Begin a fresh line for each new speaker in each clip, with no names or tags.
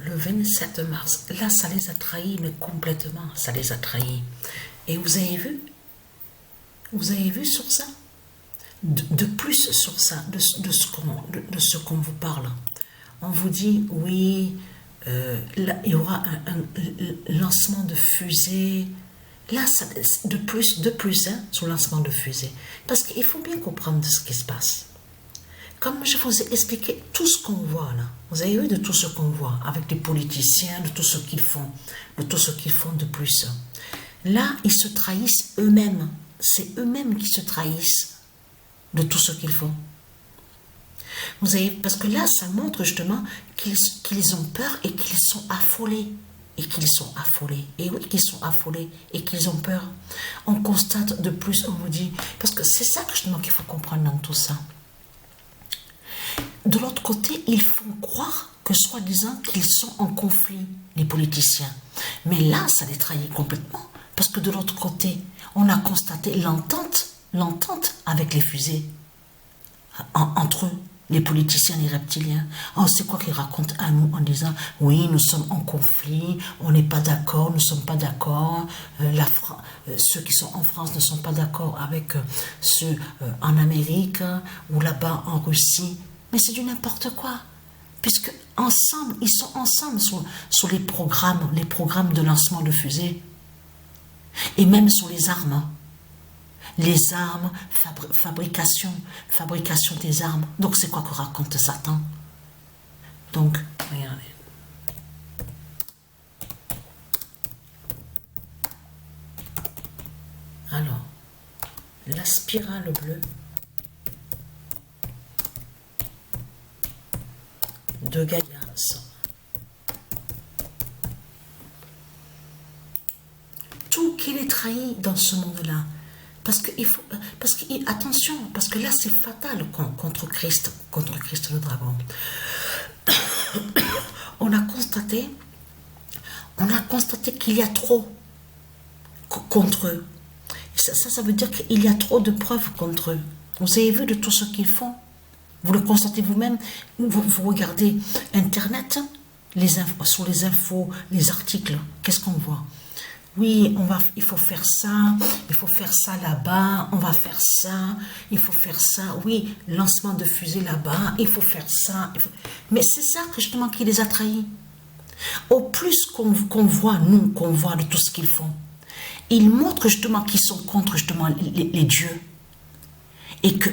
le 27 mars, là, ça les a trahis, mais complètement, ça les a trahis. Et vous avez vu? Vous avez vu sur ça? De plus sur ça, de ce qu'on vous parle. On vous dit, oui, là, il y aura un lancement de fusée. Là, ça, de plus hein, sur le lancement de fusée. Parce qu'il faut bien comprendre ce qui se passe. Comme je vous ai expliqué tout ce qu'on voit là, vous avez vu de tout ce qu'on voit, avec les politiciens, de tout ce qu'ils font, de tout ce qu'ils font de plus. Là, ils se trahissent eux-mêmes. C'est eux-mêmes qui se trahissent de tout ce qu'ils font. Vous avez, parce que là, ça montre justement qu'ils ont peur et qu'ils sont affolés. Et qu'ils sont affolés. Et oui, qu'ils sont affolés et qu'ils ont peur. On constate de plus, on vous dit, parce que c'est ça justement qu'il faut comprendre dans tout ça. De l'autre côté, ils font croire que soi-disant qu'ils sont en conflit, les politiciens. Mais là, ça les trahit complètement. Parce que de l'autre côté, on a constaté l'entente avec les fusées entre eux, les politiciens, les reptiliens. On sait quoi qu'ils racontent à nous en disant « Oui, nous sommes en conflit, on n'est pas d'accord, nous ne sommes pas d'accord. Ceux qui sont en France ne sont pas d'accord avec ceux en Amérique ou là-bas en Russie. » Mais c'est du n'importe quoi. Puisque ensemble, ils sont ensemble sur les programmes de lancement de fusées. Et même sur les armes. Les armes, fabrication des armes. Donc c'est quoi que raconte Satan? Donc, regardez. Alors, la spirale bleue de Gaïa. Tout qu'il est trahi dans ce monde-là. Parce que attention, parce que là c'est fatal contre Christ le dragon. On a constaté qu'il y a trop contre eux. Ça veut dire qu'il y a trop de preuves contre eux. Vous avez vu de tout ce qu'ils font. Vous le constatez vous-même. Vous regardez Internet, sur les infos, les articles. Qu'est-ce qu'on voit? Oui, il faut faire ça là-bas, on va faire ça, il faut faire ça, oui, lancement de fusée là-bas, il faut faire ça. Mais c'est ça justement qui les a trahis. Au plus qu'on voit de tout ce qu'ils font, ils montrent justement qu'ils sont contre justement les dieux. Et que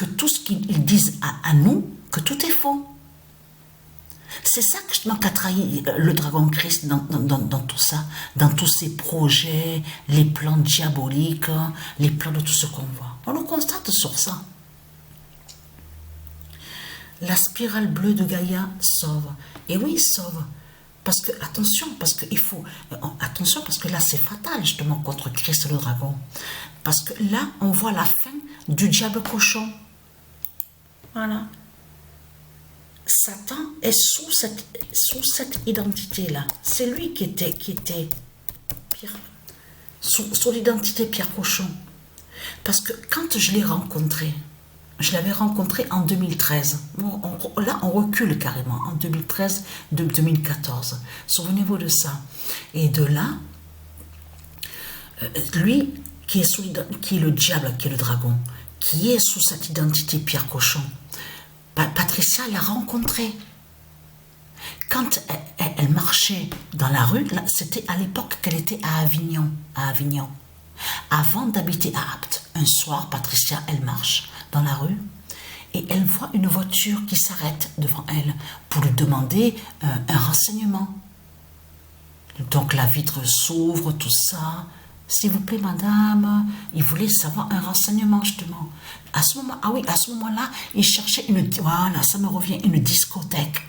tout ce qu'ils disent à nous, que tout est faux. C'est ça justement qu'a trahi le dragon Christ dans tout ça, dans tous ces projets, les plans diaboliques, les plans de tout ce qu'on voit. On le constate sur ça. La spirale bleue de Gaïa sauve. Et oui, sauve. Parce que, attention, parce que là c'est fatal justement contre Christ le dragon. Parce que là, on voit la fin du diable cochon. Voilà. Satan est sous cette identité-là. C'est lui qui était Pierre, sous l'identité Pierre Cochon. Parce que quand je l'ai rencontré, je l'avais rencontré en 2013. Là, on recule carrément, en 2013, 2014. Souvenez-vous de ça. Et de là, lui, qui est le diable, qui est le dragon, qui est sous cette identité Pierre Cochon, Patricia l'a rencontrée. Quand elle marchait dans la rue, c'était à l'époque qu'elle était à Avignon. Avant d'habiter à Apt. Un soir, Patricia, elle marche dans la rue et elle voit une voiture qui s'arrête devant elle pour lui demander un renseignement. Donc la vitre s'ouvre, tout ça. S'il vous plaît, madame, il voulait savoir un renseignement, justement. À ce moment-là, il cherchait voilà, ça me revient, une discothèque.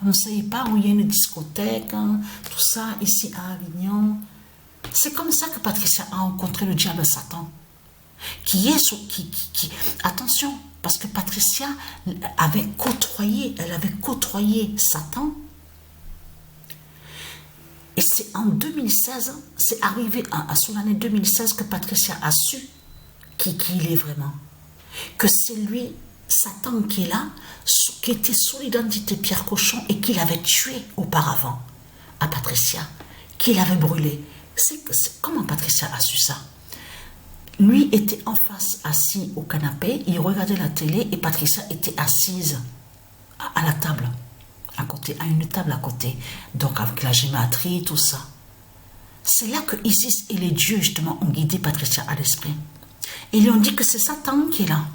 On ne savait pas où il y a une discothèque, hein, tout ça, ici à Avignon. C'est comme ça que Patricia a rencontré le diable Satan. Attention, parce que Patricia avait côtoyé Satan. Et c'est en 2016, c'est arrivé sur l'année 2016 que Patricia a su qui il est vraiment. Que c'est lui Satan qui est là, qui était sous l'identité Pierre Cochon et qu'il avait tué auparavant à Patricia, qu'il avait brûlé. Comment Patricia a su ça? Lui était en face, assis au canapé, il regardait la télé et Patricia était assise à la table, à côté, à une table à côté, donc avec la gématrie, tout ça. C'est là que Isis et les dieux, justement, ont guidé Patricia à l'esprit. Et ils lui ont dit que c'est Satan qui est là.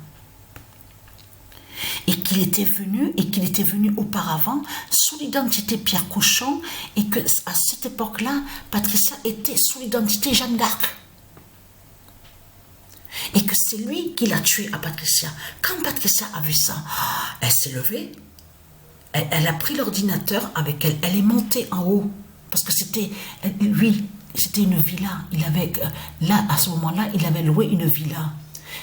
Et qu'il était venu auparavant sous l'identité Pierre Cochon et que à cette époque-là, Patricia était sous l'identité Jeanne d'Arc. Et que c'est lui qui l'a tué à Patricia. Quand Patricia a vu ça, elle s'est levée, elle a pris l'ordinateur avec elle, elle est montée en haut, parce que c'était une villa. Il avait, là, à ce moment-là, il avait loué une villa.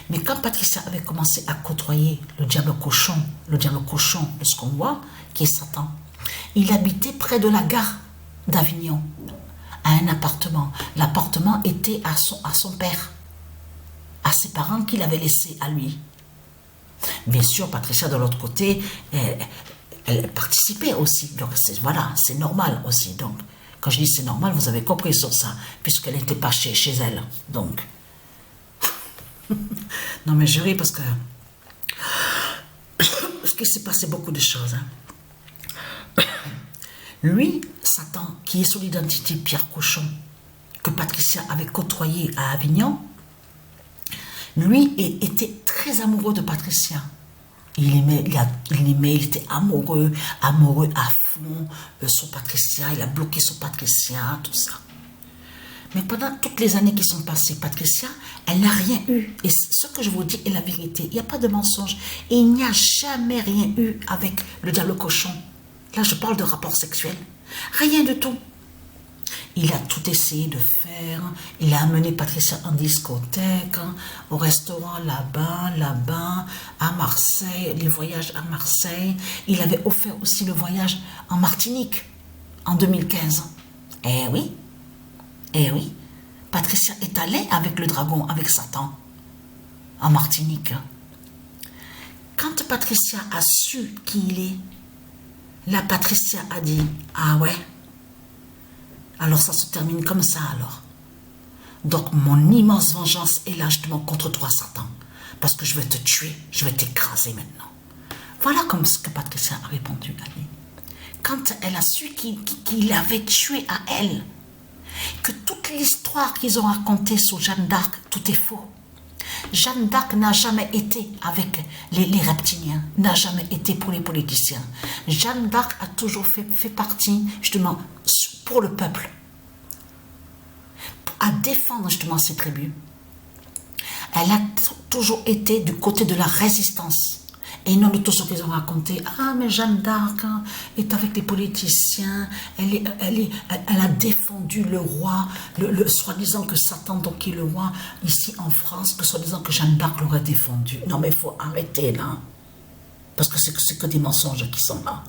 Mais quand Patricia avait commencé à côtoyer le diable cochon de ce qu'on voit, qui est Satan, il habitait près de la gare d'Avignon, à un appartement. L'appartement était à son père, à ses parents qu'il avait laissés à lui. Bien sûr, Patricia, de l'autre côté, elle participait aussi. Donc, voilà, c'est normal aussi. Donc, quand je dis c'est normal, vous avez compris sur ça, puisqu'elle n'était pas chez elle. Donc, non mais je ris parce qu'il s'est passé beaucoup de choses. Hein. Lui, Satan, qui est sous l'identité Pierre Cochon, que Patricia avait côtoyé à Avignon, lui était très amoureux de Patricia. Il était amoureux à fond sur Patricia, il a bloqué sur Patricia, tout ça. Mais pendant toutes les années qui sont passées, Patricia, elle n'a rien eu. Et ce que je vous dis est la vérité. Il n'y a pas de mensonge. Et il n'y a jamais rien eu avec le diable cochon. Là, je parle de rapport sexuel. Rien du tout. Il a tout essayé de faire. Il a amené Patricia en discothèque, au restaurant là-bas, à Marseille, les voyages à Marseille. Il avait offert aussi le voyage en Martinique en 2015. Eh oui, Patricia est allée avec le dragon, avec Satan, en Martinique. Quand Patricia a su qui il est, là, Patricia a dit, ah ouais, alors ça se termine comme ça alors. Donc mon immense vengeance est là justement contre toi, Satan, parce que je vais te tuer, je vais t'écraser maintenant. Voilà comme ce que Patricia a répondu à lui. Quand elle a su qu'il l'avait tué à elle, que toute l'histoire qu'ils ont racontée sur Jeanne d'Arc, tout est faux. Jeanne d'Arc n'a jamais été avec les reptiliens, n'a jamais été pour les politiciens. Jeanne d'Arc a toujours fait partie, justement, pour le peuple, à défendre justement ses tribus. Elle a toujours été du côté de la résistance. Et non de tout ce qu'ils ont raconté. Ah, mais Jeanne d'Arc est avec les politiciens. Elle a défendu le roi, le soi-disant que Satan, donc, qui est le roi ici en France, que soi-disant que Jeanne d'Arc l'aurait défendu. Non, mais il faut arrêter là. Parce que c'est que des mensonges qui sont là.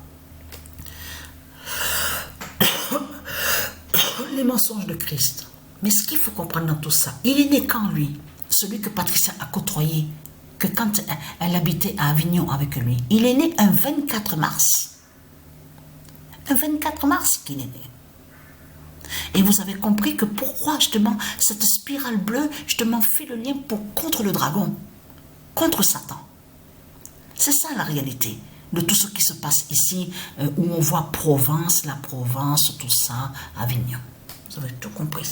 Les mensonges de Christ. Mais ce qu'il faut comprendre dans tout ça, il est né quand lui, celui que Patricia a côtoyé, que quand elle habitait à Avignon avec lui. Il est né un 24 mars. Un 24 mars qu'il est né. Et vous avez compris que pourquoi justement cette spirale bleue justement fait le lien contre le dragon, contre Satan. C'est ça la réalité de tout ce qui se passe ici, où on voit Provence, la Provence, tout ça, Avignon. Vous avez tout compris.